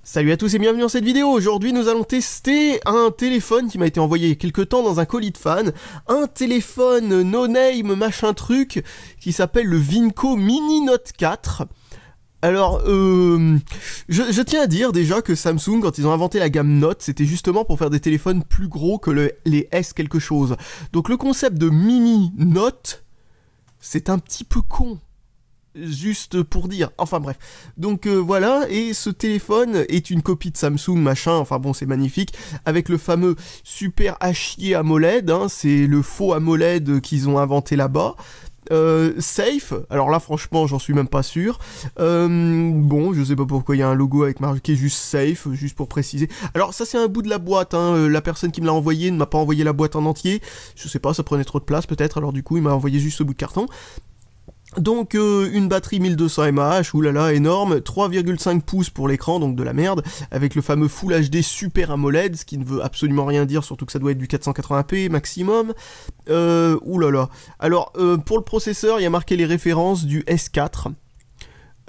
Salut à tous et bienvenue dans cette vidéo. Aujourd'hui nous allons tester un téléphone qui m'a été envoyé il y a quelques temps dans un colis de fan. Un téléphone no name machin truc qui s'appelle le Winco Mini Note 4. Alors, je tiens à dire déjà que Samsung, quand ils ont inventé la gamme Note, c'était justement pour faire des téléphones plus gros que les S quelque chose. Donc le concept de Mini Note, c'est un petit peu con. Juste pour dire, enfin bref. Donc voilà, et ce téléphone est une copie de Samsung, machin, enfin bon, c'est magnifique, avec le fameux Super HD AMOLED, hein, c'est le faux AMOLED qu'ils ont inventé là-bas. Safe, alors là franchement j'en suis même pas sûr. Bon, je sais pas pourquoi il y a un logo avec marqué juste Safe, juste pour préciser. Alors ça c'est un bout de la boîte, hein. La personne qui me l'a envoyé ne m'a pas envoyé la boîte en entier. Je sais pas, ça prenait trop de place peut-être, alors du coup il m'a envoyé juste ce bout de carton. Donc une batterie 1200 mAh, oulala, énorme, 3,5 pouces pour l'écran, donc de la merde, avec le fameux Full HD Super AMOLED, ce qui ne veut absolument rien dire, surtout que ça doit être du 480p maximum. Oulala. Alors pour le processeur, il y a marqué les références du S4.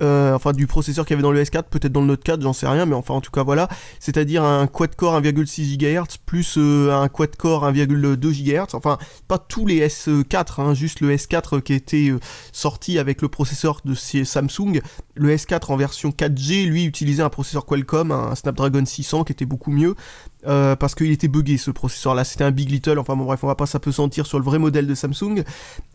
Enfin du processeur qu'il y avait dans le S4, peut-être dans le Note 4, j'en sais rien, mais enfin en tout cas voilà, c'est-à-dire un quad-core 1,6 GHz plus un quad-core 1,2 GHz, enfin pas tous les S4, hein, juste le S4 qui était sorti avec le processeur de Samsung. Le S4 en version 4G, lui, utilisait un processeur Qualcomm, un Snapdragon 600 qui était beaucoup mieux, parce qu'il était buggé ce processeur-là, c'était un Big Little, enfin bon bref, on va pas s'apesantir sur le vrai modèle de Samsung.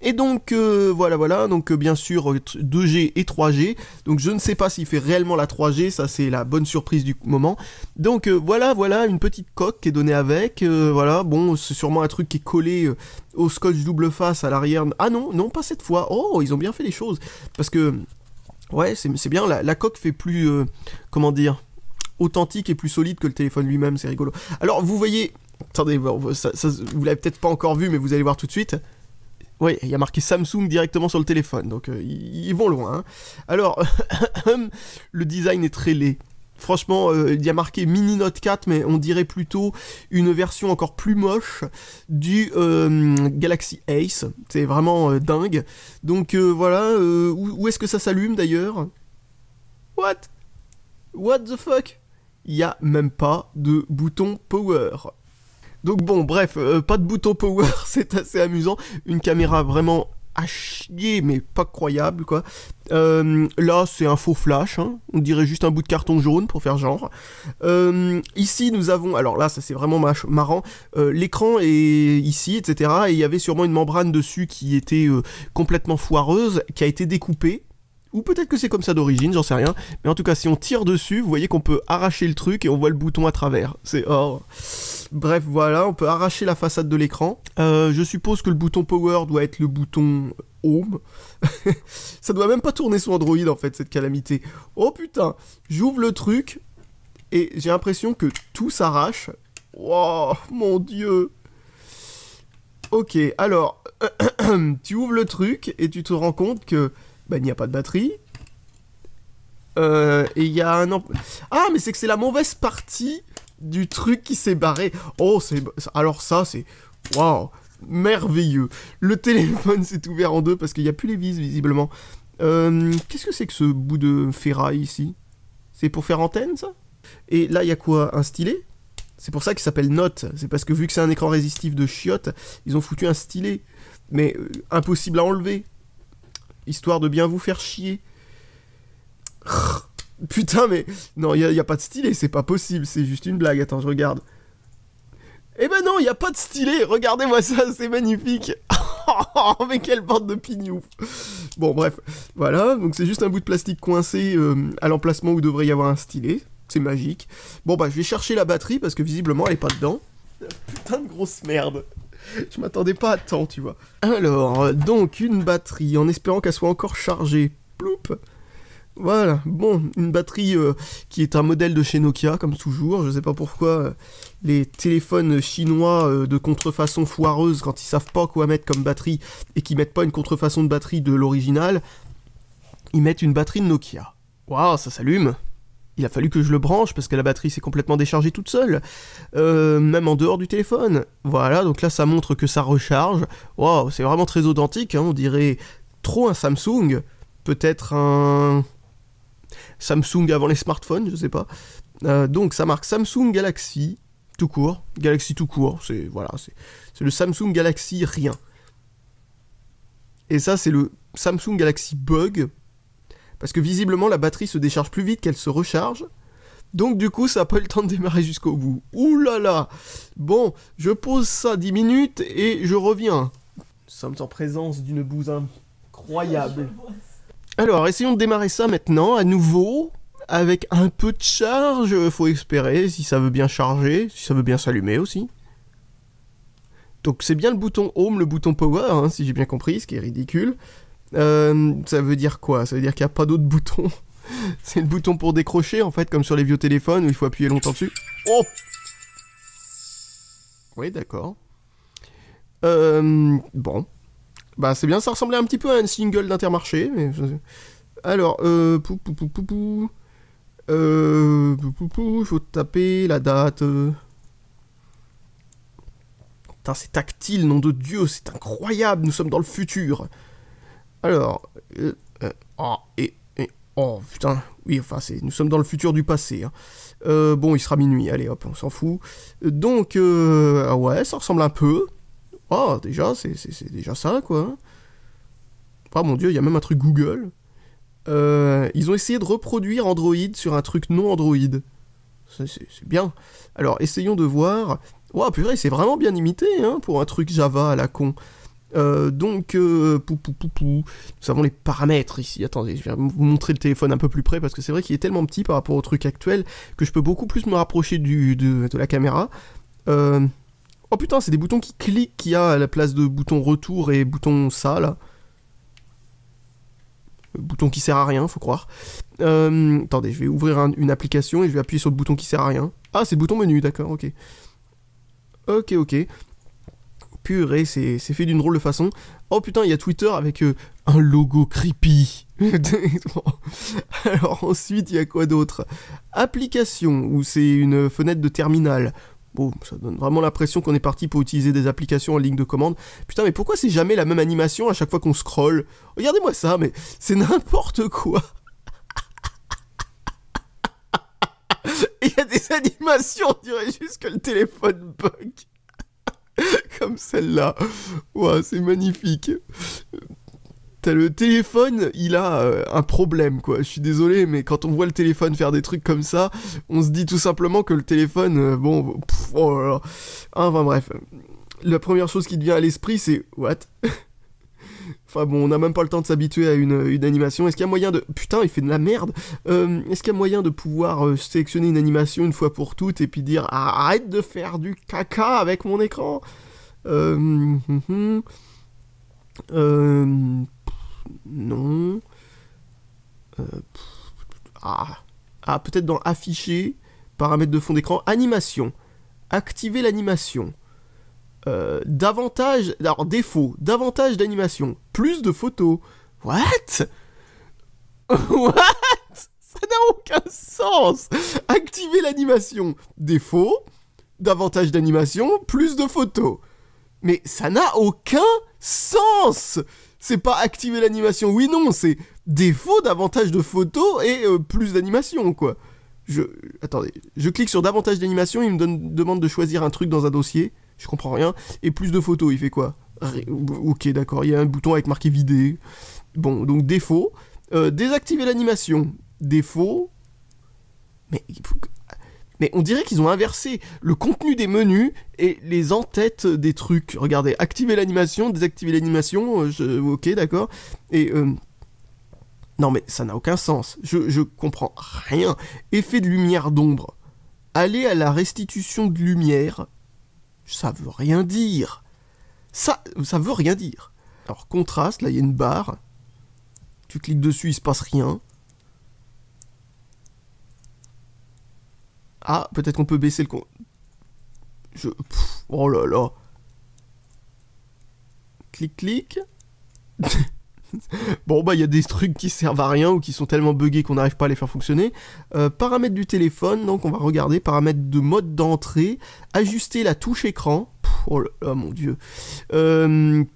Et donc voilà, donc bien sûr 2G et 3G, donc je ne sais pas s'il fait réellement la 3G, ça c'est la bonne surprise du moment. Donc voilà, une petite coque qui est donnée avec, voilà, bon, c'est sûrement un truc qui est collé au scotch double face à l'arrière. Ah non, pas cette fois, oh, ils ont bien fait les choses, parce que... Ouais, c'est bien, la coque fait plus, comment dire, authentique et plus solide que le téléphone lui-même, c'est rigolo. Alors, vous voyez, attendez, vous l'avez peut-être pas encore vu, mais vous allez voir tout de suite. Ouais, il y a marqué Samsung directement sur le téléphone, donc ils vont loin. Hein. Alors, le design est très laid. Franchement, il y a marqué Mini Note 4, mais on dirait plutôt une version encore plus moche du Galaxy Ace. C'est vraiment dingue. Donc voilà, où est-ce que ça s'allume d'ailleurs? What the fuck? Il n'y a même pas de bouton power. Donc bon, bref, pas de bouton power, c'est assez amusant. Une caméra vraiment... à chier, mais pas croyable, quoi. Là, c'est un faux flash, hein. On dirait juste un bout de carton jaune, pour faire genre. Ici, nous avons... Alors là, ça c'est vraiment marrant. L'écran est ici, etc. Et il y avait sûrement une membrane dessus qui était complètement foireuse, qui a été découpée. Ou peut-être que c'est comme ça d'origine, j'en sais rien. Mais en tout cas, si on tire dessus, vous voyez qu'on peut arracher le truc et on voit le bouton à travers. C'est... Oh. Bref, voilà, on peut arracher la façade de l'écran. Je suppose que le bouton Power doit être le bouton Home. Ça doit même pas tourner sur Android, en fait, cette calamité. Oh putain, j'ouvre le truc et j'ai l'impression que tout s'arrache. Oh, mon dieu. Ok, alors, tu ouvres le truc et tu te rends compte que... bah, il n'y a pas de batterie. Et il y a un... Ah, mais c'est que c'est la mauvaise partie du truc qui s'est barré. Oh, c'est... Alors ça, c'est... Waouh, merveilleux. Le téléphone s'est ouvert en deux parce qu'il n'y a plus les vis, visiblement. Qu'est-ce que c'est que ce bout de ferraille, ici? C'est pour faire antenne, ça? Et là, il y a quoi? Un stylet? C'est pour ça qu'il s'appelle Note. C'est parce que vu que c'est un écran résistif de chiottes, ils ont foutu un stylet. Mais impossible à enlever. Histoire de bien vous faire chier. Putain, mais... Non, il n'y a pas de stylet, c'est pas possible, c'est juste une blague. Attends, je regarde. Eh ben non, il n'y a pas de stylet. Regardez-moi ça, c'est magnifique. Mais quelle bande de pignouf. Bon, bref. Voilà, donc c'est juste un bout de plastique coincé à l'emplacement où devrait y avoir un stylet. C'est magique. Bon, bah, je vais chercher la batterie, parce que visiblement, elle est pas dedans. Putain de grosse merde. Je m'attendais pas à tant, tu vois. Alors, donc, une batterie, en espérant qu'elle soit encore chargée. Ploup. Voilà, bon, une batterie qui est un modèle de chez Nokia, comme toujours. Je sais pas pourquoi les téléphones chinois de contrefaçon foireuse, quand ils savent pas quoi mettre comme batterie, et qu'ils mettent pas une contrefaçon de batterie de l'original, ils mettent une batterie de Nokia. Waouh, ça s'allume. Il a fallu que je le branche parce que la batterie s'est complètement déchargée toute seule, même en dehors du téléphone. Voilà, donc là ça montre que ça recharge. Waouh, c'est vraiment très authentique, hein, on dirait trop un Samsung, peut-être un Samsung avant les smartphones, je sais pas. Donc ça marque Samsung Galaxy, tout court. Galaxy tout court, c'est voilà, c'est le Samsung Galaxy rien. Et ça, c'est le Samsung Galaxy Bug. Parce que visiblement, la batterie se décharge plus vite qu'elle se recharge. Donc du coup, ça n'a pas eu le temps de démarrer jusqu'au bout. Ouh là là. Bon, je pose ça 10 minutes et je reviens. Nous sommes en présence d'une bouse incroyable. Alors, essayons de démarrer ça maintenant, à nouveau. Avec un peu de charge, faut espérer, si ça veut bien charger, si ça veut bien s'allumer aussi. Donc c'est bien le bouton Home, le bouton Power, hein, si j'ai bien compris, ce qui est ridicule. Ça veut dire quoi? Ça veut dire qu'il n'y a pas d'autre bouton. C'est le bouton pour décrocher, en fait, comme sur les vieux téléphones, où il faut appuyer longtemps dessus. Oh! Oui, d'accord. Bon. Bah c'est bien, ça ressemblait un petit peu à un single d'Intermarché, mais... Alors, il faut taper la date. Putain, c'est tactile, nom de Dieu, c'est incroyable, nous sommes dans le futur. Alors, oh putain, oui, enfin, nous sommes dans le futur du passé. Hein. Bon, il sera minuit, allez hop, on s'en fout. Donc, ouais, ça ressemble un peu. Oh, déjà, c'est déjà ça, quoi. Oh mon Dieu, il y a même un truc Google. Ils ont essayé de reproduire Android sur un truc non Android. C'est bien. Alors, essayons de voir... Wow, purée, c'est vraiment bien imité, hein, pour un truc Java à la con. Donc, nous avons les paramètres ici. Attendez, je vais vous montrer le téléphone un peu plus près, parce que c'est vrai qu'il est tellement petit par rapport au truc actuel, que je peux beaucoup plus me rapprocher de la caméra. Oh putain, c'est des boutons qui cliquent qu'il y a à la place de bouton retour et bouton ça, là. Bouton qui sert à rien, faut croire. Attendez, je vais ouvrir une application et je vais appuyer sur le bouton qui sert à rien. Ah, c'est le bouton menu, d'accord, ok. Ok. Purée, c'est fait d'une drôle de façon. Oh putain, il y a Twitter avec un logo creepy. Alors ensuite, il y a quoi d'autre? Application, où c'est une fenêtre de terminal. Bon, ça donne vraiment l'impression qu'on est parti pour utiliser des applications en ligne de commande. Putain, mais pourquoi c'est jamais la même animation à chaque fois qu'on scrolle? Regardez-moi ça, mais c'est n'importe quoi. Il y a des animations, on dirait juste que le téléphone bug. Comme celle-là. Ouah, c'est magnifique. T'as le téléphone, il a un problème, quoi. Je suis désolé, mais quand on voit le téléphone faire des trucs comme ça, on se dit tout simplement que le téléphone, bon, oh là là. Enfin bref, la première chose qui te vient à l'esprit, c'est what? Enfin bon, on n'a même pas le temps de s'habituer à une animation. Est-ce qu'il y a moyen de... Putain, il fait de la merde. Est-ce qu'il y a moyen de pouvoir sélectionner une animation une fois pour toutes et puis dire arrête de faire du caca avec mon écran? Non. Peut-être dans afficher, paramètres de fond d'écran, animation. Activer l'animation. Davantage... Alors, défaut. Davantage d'animation. Plus de photos. What? What? Ça n'a aucun sens. Activer l'animation. Défaut. Davantage d'animation. Plus de photos. Mais ça n'a aucun sens. C'est pas activer l'animation. Oui, non, c'est défaut, davantage de photos et plus d'animation, quoi. Attendez. Je clique sur davantage d'animation. Il me demande de choisir un truc dans un dossier. Je comprends rien. Et plus de photos, il fait quoi? Ok, d'accord, il y a un bouton avec marqué vider. Bon, donc défaut. Désactiver l'animation. Défaut. Mais on dirait qu'ils ont inversé le contenu des menus et les en-têtes des trucs. Regardez, activer l'animation, désactiver l'animation. Ok, d'accord. Et... Non, mais ça n'a aucun sens. Je comprends rien. Effet de lumière d'ombre. Aller à la restitution de lumière... Ça veut rien dire. Ça veut rien dire. Alors, contraste, là, il y a une barre. Tu cliques dessus, il se passe rien. Ah, peut-être qu'on peut baisser le... Oh là là. Clic. Bon, bah, il y a des trucs qui servent à rien ou qui sont tellement buggés qu'on n'arrive pas à les faire fonctionner. Paramètres du téléphone, donc on va regarder. Paramètres de mode d'entrée. Ajuster la touche écran. Oh là là, mon Dieu.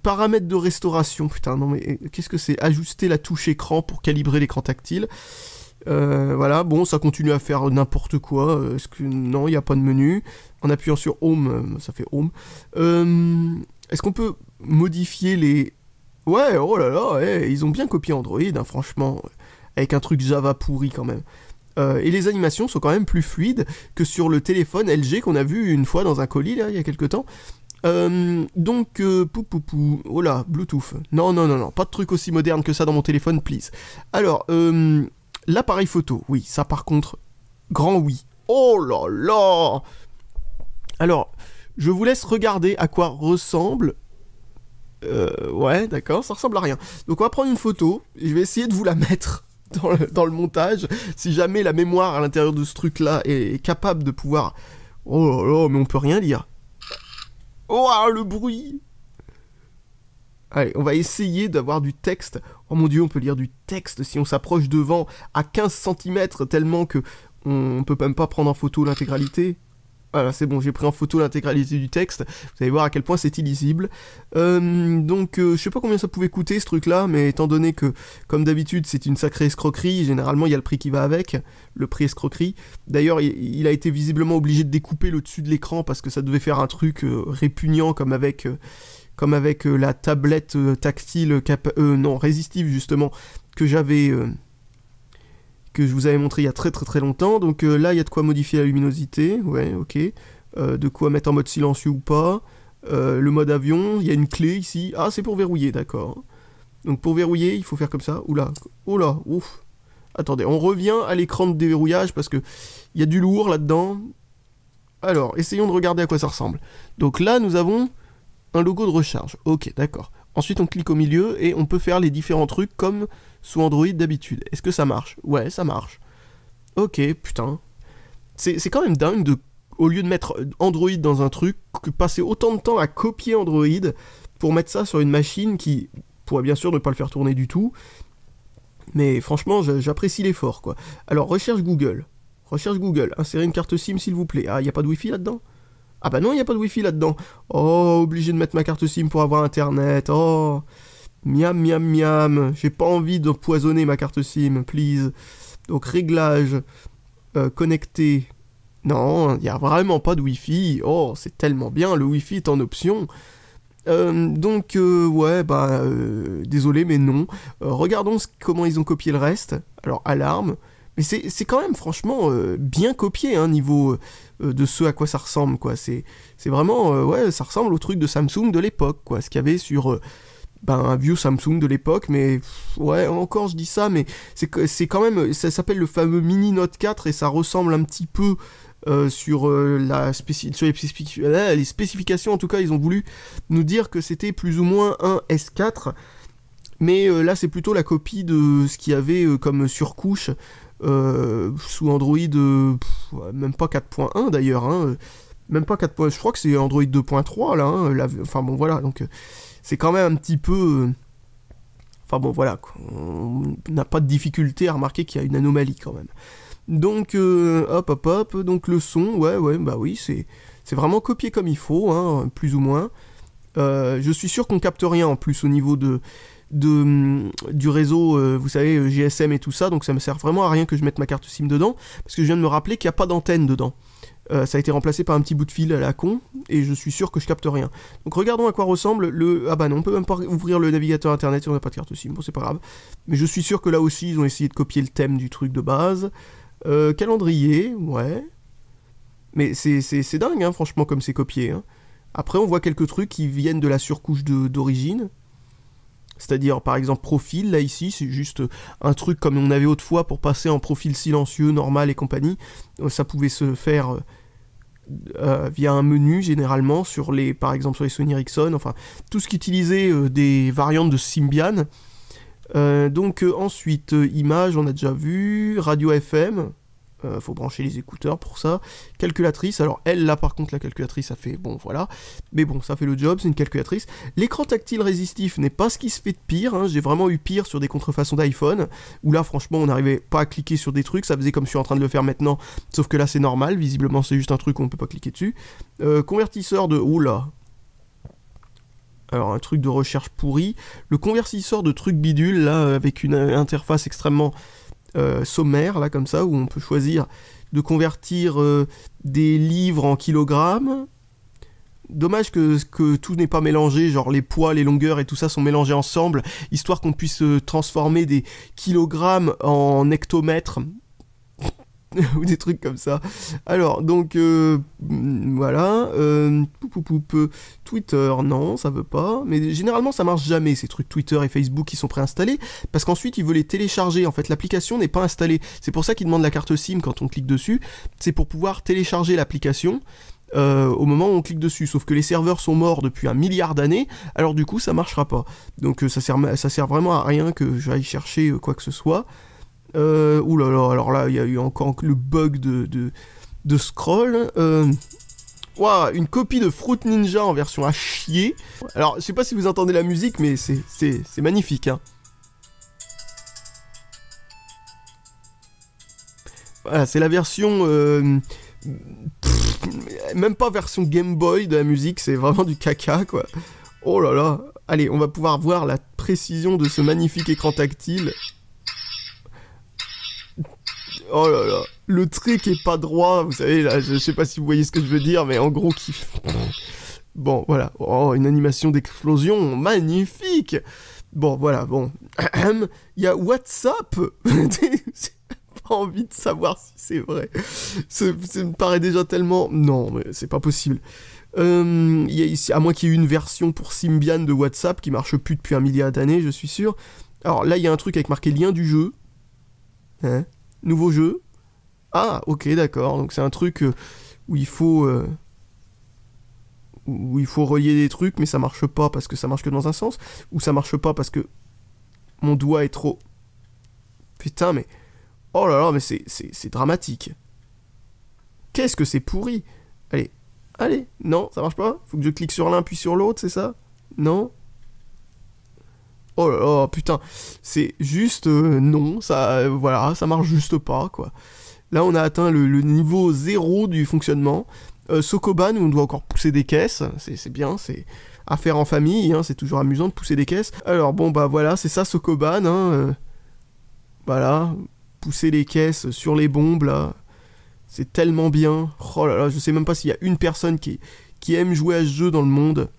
Paramètres de restauration. Putain, non mais qu'est-ce que c'est? Ajuster la touche écran pour calibrer l'écran tactile. Voilà, bon, ça continue à faire n'importe quoi. Non, il n'y a pas de menu. En appuyant sur Home, ça fait Home. Est-ce qu'on peut modifier les... Ouais, oh là là, ils ont bien copié Android, hein, franchement, avec un truc Java pourri quand même. Et les animations sont quand même plus fluides que sur le téléphone LG qu'on a vu une fois dans un colis, là, il y a quelques temps. Donc, oh là, Bluetooth. Non, non, non, non, pas de truc aussi moderne que ça dans mon téléphone, please. Alors, l'appareil photo, oui, ça par contre, grand oui. Oh là là! Alors, je vous laisse regarder à quoi ressemble... ouais, d'accord, ça ressemble à rien. Donc on va prendre une photo, et je vais essayer de vous la mettre dans le montage, si jamais la mémoire à l'intérieur de ce truc-là est capable de pouvoir... Oh là là, mais on peut rien lire. Oh, le bruit! Allez, on va essayer d'avoir du texte. Oh mon dieu, on peut lire du texte si on s'approche devant à 15 cm, tellement que on peut même pas prendre en photo l'intégralité. Voilà, c'est bon, j'ai pris en photo l'intégralité du texte. Vous allez voir à quel point c'est illisible. Donc, je sais pas combien ça pouvait coûter ce truc-là, mais étant donné que, comme d'habitude, c'est une sacrée escroquerie, généralement il y a le prix qui va avec, le prix escroquerie. D'ailleurs, il a été visiblement obligé de découper le dessus de l'écran parce que ça devait faire un truc répugnant comme avec la tablette tactile, non, résistive justement, que j'avais... que je vous avais montré il y a très très très longtemps. Donc là, il y a de quoi modifier la luminosité, ouais, ok. De quoi mettre en mode silencieux ou pas. Le mode avion, il y a une clé ici. Ah, c'est pour verrouiller, d'accord. Donc pour verrouiller, il faut faire comme ça. Oula, oula, ouf. Attendez, on revient à l'écran de déverrouillage parce que il y a du lourd là-dedans. Alors, essayons de regarder à quoi ça ressemble. Donc là, nous avons un logo de recharge. Ok, d'accord. Ensuite, on clique au milieu et on peut faire les différents trucs comme sous Android d'habitude. Est-ce que ça marche? Ouais, ça marche. Ok, putain. C'est quand même dingue de, au lieu de mettre Android dans un truc, passer autant de temps à copier Android pour mettre ça sur une machine qui pourrait bien sûr ne pas le faire tourner du tout. Mais franchement, j'apprécie l'effort, quoi. Alors, recherche Google. Recherche Google. Insérez une carte SIM, s'il vous plaît. Ah, il n'y a pas de Wi-Fi là-dedans? Ah bah non, il n'y a pas de Wi-Fi là-dedans. Oh, obligé de mettre ma carte SIM pour avoir Internet. Oh, miam, miam, miam. J'ai pas envie d'empoisonner ma carte SIM, please. Donc, réglage. Connecté. Non, il n'y a vraiment pas de Wi-Fi. Oh, c'est tellement bien. Le Wi-Fi est en option. Ouais, bah, désolé, mais non. Regardons comment ils ont copié le reste. Alors, alarme. Mais c'est quand même, franchement, bien copié, hein, niveau de ce à quoi ça ressemble, quoi. C'est vraiment, ouais, ça ressemble au truc de Samsung de l'époque, quoi. Ce qu'il y avait sur, un vieux Samsung de l'époque, mais, ouais, encore, je dis ça, mais c'est quand même, ça s'appelle le fameux Mini Note 4, et ça ressemble un petit peu sur les spécifications. En tout cas, ils ont voulu nous dire que c'était plus ou moins un S4, mais là, c'est plutôt la copie de ce qu'il y avait comme surcouche sous Android, même pas 4.1 d'ailleurs, hein, même pas 4. Je crois que c'est Android 2.3 là, hein, enfin bon voilà, donc c'est quand même un petit peu, enfin bon voilà, on n'a pas de difficulté à remarquer qu'il y a une anomalie quand même. Donc hop, donc le son, ouais, bah oui, c'est vraiment copié comme il faut, hein, plus ou moins. Je suis sûr qu'on capte rien en plus au niveau du réseau, vous savez, GSM et tout ça, donc ça me sert vraiment à rien que je mette ma carte SIM dedans, parce que je viens de me rappeler qu'il n'y a pas d'antenne dedans. Ça a été remplacé par un petit bout de fil à la con, et je suis sûr que je capte rien. Donc regardons à quoi ressemble le... Ah bah non, on peut même pas ouvrir le navigateur internet si on n'a pas de carte SIM, bon c'est pas grave. Mais je suis sûr que là aussi, ils ont essayé de copier le thème du truc de base. Calendrier, ouais. Mais c'est dingue, hein, franchement, comme c'est copié. Hein. Après, on voit quelques trucs qui viennent de la surcouche d'origine. C'est-à-dire, par exemple, profil, là, ici, c'est juste un truc comme on avait autrefois pour passer en profil silencieux, normal et compagnie. Ça pouvait se faire via un menu, généralement, par exemple, sur les Sony Ericsson, enfin, tout ce qui utilisait des variantes de Symbian. Ensuite, image, on a déjà vu, radio FM, faut brancher les écouteurs pour ça, calculatrice, alors elle, là, par contre, la calculatrice, ça fait, bon, voilà, mais bon, ça fait le job, c'est une calculatrice. L'écran tactile résistif n'est pas ce qui se fait de pire, hein. J'ai vraiment eu pire sur des contrefaçons d'iPhone, où là, franchement, on n'arrivait pas à cliquer sur des trucs, ça faisait comme je suis en train de le faire maintenant, sauf que là, c'est normal, visiblement, c'est juste un truc où on peut pas cliquer dessus. Convertisseur de... Oula. Alors, un truc de recherche pourri. Le convertisseur de trucs bidule, là, avec une interface extrêmement sommaire, là, comme ça, où on peut choisir de convertir des livres en kilogrammes. Dommage que tout n'est pas mélangé, genre les poids, les longueurs et tout ça sont mélangés ensemble, histoire qu'on puisse transformer des kilogrammes en hectomètres. Ou des trucs comme ça. Alors, donc, voilà. Twitter, non, ça veut pas. Mais généralement, ça marche jamais, ces trucs Twitter et Facebook qui sont préinstallés. Parce qu'ensuite, il veut les télécharger. En fait, l'application n'est pas installée. C'est pour ça qu'il demande la carte SIM quand on clique dessus. C'est pour pouvoir télécharger l'application au moment où on clique dessus. Sauf que les serveurs sont morts depuis 1 milliard d'années. Alors, du coup, ça marchera pas. Donc, ça sert vraiment à rien que j'aille chercher quoi que ce soit. Ouh là là, alors là, il y a eu encore le bug de scroll. Ouah, une copie de Fruit Ninja en version à chier. Alors, je sais pas si vous entendez la musique, mais c'est magnifique, hein. Voilà, c'est la version... même pas version Game Boy de la musique, c'est vraiment du caca, quoi. Oh là là. Allez, on va pouvoir voir la précision de ce magnifique écran tactile. Oh là là, le trait qui est pas droit, vous savez, là, je sais pas si vous voyez ce que je veux dire, mais en gros, qui... Bon, voilà, oh, une animation d'explosion, magnifique. Bon, voilà, bon. Il y a WhatsApp. J'ai pas envie de savoir si c'est vrai. Ça me paraît déjà tellement... Non, mais c'est pas possible. Il y a ici, à moins qu'il y ait une version pour Symbian de WhatsApp qui marche plus depuis 1 milliard d'années, je suis sûr. Alors là, il y a un truc avec marqué lien du jeu. Hein? Nouveau jeu. Ah, ok, d'accord. Donc c'est un truc où il faut relier des trucs, mais ça marche pas parce que ça marche que dans un sens, ou ça marche pas parce que mon doigt est trop... Putain, mais... Oh là là, mais c'est dramatique. Qu'est-ce que c'est pourri. Allez, allez. Non, ça marche pas. Faut que je clique sur l'un puis sur l'autre, c'est ça? Non. Oh là là, putain, c'est juste non, ça, voilà, ça marche juste pas, quoi. Là, on a atteint le niveau 0 du fonctionnement. Sokoban, où on doit encore pousser des caisses, c'est bien, c'est à faire en famille, hein, c'est toujours amusant de pousser des caisses. Alors bon, bah voilà, c'est ça Sokoban, hein, voilà, pousser les caisses sur les bombes, là, c'est tellement bien. Oh là là, je sais même pas s'il y a une personne qui aime jouer à ce jeu dans le monde.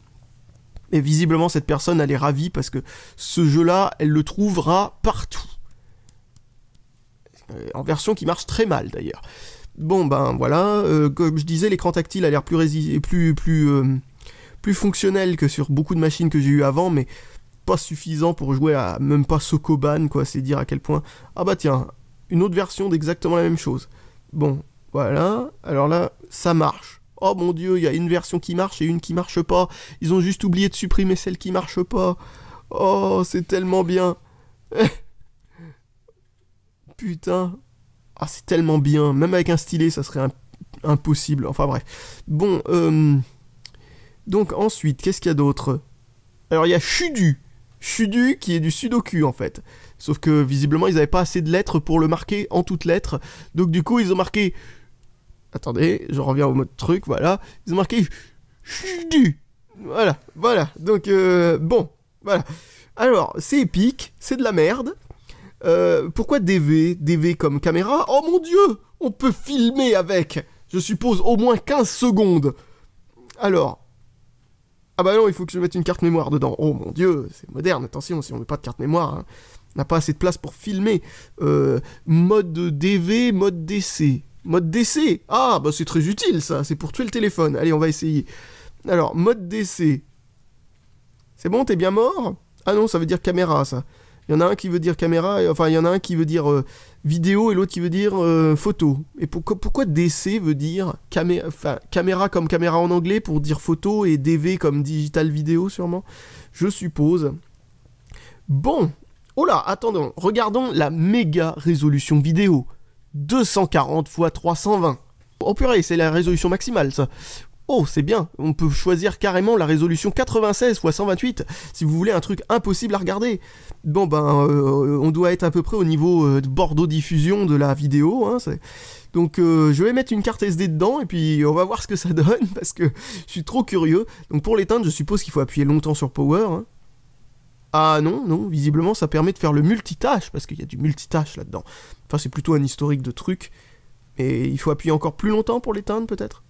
Et visiblement, cette personne, elle est ravie parce que ce jeu-là, elle le trouvera partout. En version qui marche très mal, d'ailleurs. Bon, ben voilà. Comme je disais, l'écran tactile a l'air plus fonctionnel que sur beaucoup de machines que j'ai eues avant, mais pas suffisant pour jouer à même pas Sokoban, quoi. C'est dire à quel point... Ah bah tiens, une autre version d'exactement la même chose. Bon, voilà. Alors là, ça marche. Oh mon dieu, il y a une version qui marche et une qui marche pas. Ils ont juste oublié de supprimer celle qui marche pas. Oh, c'est tellement bien. Putain. Ah, c'est tellement bien. Même avec un stylet, ça serait impossible. Enfin bref. Bon, donc ensuite, qu'est-ce qu'il y a d'autre? Alors il y a Chudu. Chudu qui est du sudoku en fait. Sauf que visiblement, ils n'avaient pas assez de lettres pour le marquer en toutes lettres. Donc du coup, ils ont marqué... Attendez, je reviens au mode truc, voilà. Ils ont marqué Chudu. Voilà, voilà. Donc, bon, voilà. Alors, c'est épique, c'est de la merde. Pourquoi DV? DV comme caméra? Oh mon dieu, on peut filmer avec. Je suppose au moins 15 secondes. Alors. Ah bah non, il faut que je mette une carte mémoire dedans. Oh mon dieu, c'est moderne, attention, si on met pas de carte mémoire, hein, on n'a pas assez de place pour filmer. Mode DV, mode DC. Mode DC. Ah, bah c'est très utile ça, c'est pour tuer le téléphone. Allez, on va essayer. Alors, mode DC. C'est bon, t'es bien mort? Ah non, ça veut dire caméra, ça. Il y en a un qui veut dire caméra, enfin, il y en a un qui veut dire vidéo et l'autre qui veut dire photo. Et pourquoi DC veut dire caméra comme caméra en anglais pour dire photo et DV comme digital vidéo, sûrement? Je suppose. Bon. Oh là, attendons. Regardons la méga résolution vidéo. 240 x 320. Oh purée, c'est la résolution maximale, ça. Oh, c'est bien. On peut choisir carrément la résolution 96 x 128 si vous voulez un truc impossible à regarder. Bon, ben, on doit être à peu près au niveau de Bordeaux diffusion de la vidéo. Hein, donc, je vais mettre une carte SD dedans et puis on va voir ce que ça donne parce que je suis trop curieux. Donc, pour l'éteindre, je suppose qu'il faut appuyer longtemps sur Power. Hein. Ah non, non, visiblement ça permet de faire le multitâche, parce qu'il y a du multitâche là-dedans. Enfin, c'est plutôt un historique de trucs. Et il faut appuyer encore plus longtemps pour l'éteindre, peut-être?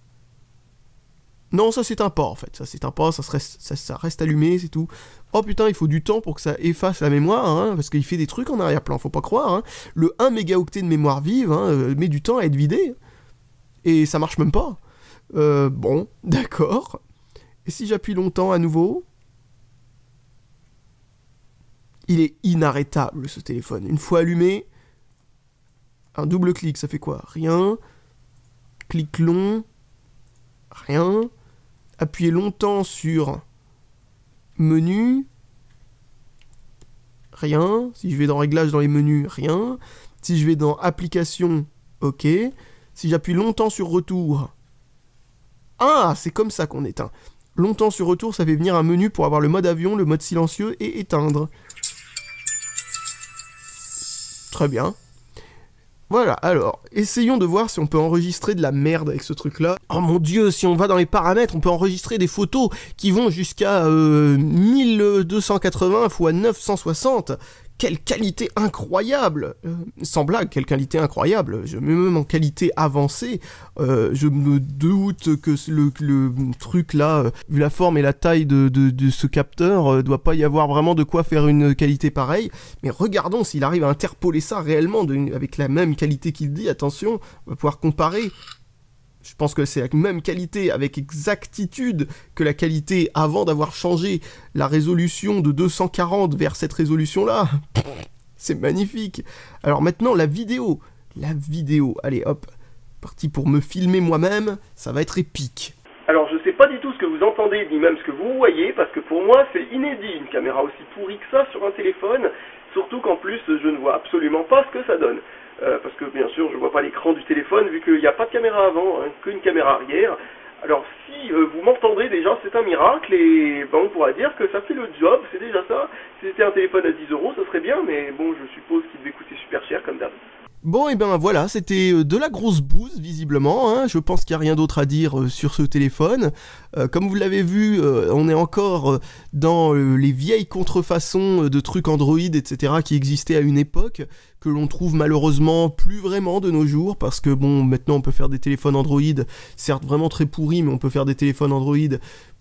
Non, ça s'éteint pas, en fait. Ça s'éteint pas, ça reste allumé, c'est tout. Oh putain, il faut du temps pour que ça efface la mémoire, hein, parce qu'il fait des trucs en arrière-plan, faut pas croire. Hein. Le 1 mégaoctet de mémoire vive met du temps à être vidé. Et ça marche même pas. Bon, d'accord. Et si j'appuie longtemps à nouveau? Il est inarrêtable, ce téléphone. Une fois allumé, un double clic, ça fait quoi? Rien. Clic long. Rien. Appuyez longtemps sur menu. Rien. Si je vais dans réglages dans les menus, rien. Si je vais dans application, ok. Si j'appuie longtemps sur retour. Ah, c'est comme ça qu'on éteint. Longtemps sur retour, ça fait venir un menu pour avoir le mode avion, le mode silencieux et éteindre. Très bien. Voilà, alors, essayons de voir si on peut enregistrer de la merde avec ce truc-là. Oh mon dieu, si on va dans les paramètres, on peut enregistrer des photos qui vont jusqu'à 1280 x 960. Quelle qualité incroyable! Sans blague, quelle qualité incroyable! Je mets même en qualité avancée. Je me doute que le truc là, vu la forme et la taille de ce capteur, doit pas y avoir vraiment de quoi faire une qualité pareille. Mais regardons s'il arrive à interpoler ça réellement avec la même qualité qu'il dit. Attention, on va pouvoir comparer. Je pense que c'est la même qualité avec exactitude que la qualité avant d'avoir changé la résolution de 240 vers cette résolution-là. C'est magnifique. Alors maintenant, la vidéo. La vidéo. Allez, hop. Parti pour me filmer moi-même. Ça va être épique. Alors, je sais pas du tout ce que vous entendez, ni même ce que vous voyez, parce que pour moi, c'est inédit, une caméra aussi pourrie que ça sur un téléphone. Surtout qu'en plus, je ne vois absolument pas ce que ça donne. Parce que bien sûr je vois pas l'écran du téléphone vu qu'il n'y a pas de caméra avant, hein, qu'une caméra arrière. Alors si vous m'entendez déjà, c'est un miracle et ben, on pourra dire que ça fait le job, c'est déjà ça. Si c'était un téléphone à 10 €, ça serait bien, mais bon, je suppose qu'il devait coûter super cher comme d'hab. Bon, et ben voilà, c'était de la grosse bouse, visiblement, hein. Je pense qu'il n'y a rien d'autre à dire sur ce téléphone. Comme vous l'avez vu, on est encore dans les vieilles contrefaçons de trucs Android, etc., qui existaient à une époque, que l'on trouve malheureusement plus vraiment de nos jours, parce que bon, maintenant on peut faire des téléphones Android, certes vraiment très pourris, mais on peut faire des téléphones Android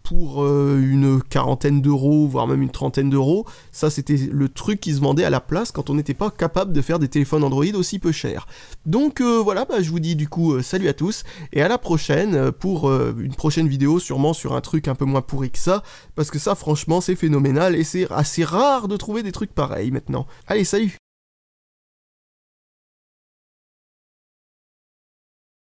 pour une quarantaine d'euros, voire même une trentaine d'euros. Ça, c'était le truc qui se vendait à la place quand on n'était pas capable de faire des téléphones Android aussi peu chers. Donc voilà, bah, je vous dis du coup salut à tous, et à la prochaine pour une prochaine vidéo, sûrement sur un truc un peu moins pourri que ça, parce que ça franchement c'est phénoménal, et c'est assez rare de trouver des trucs pareils maintenant. Allez, salut!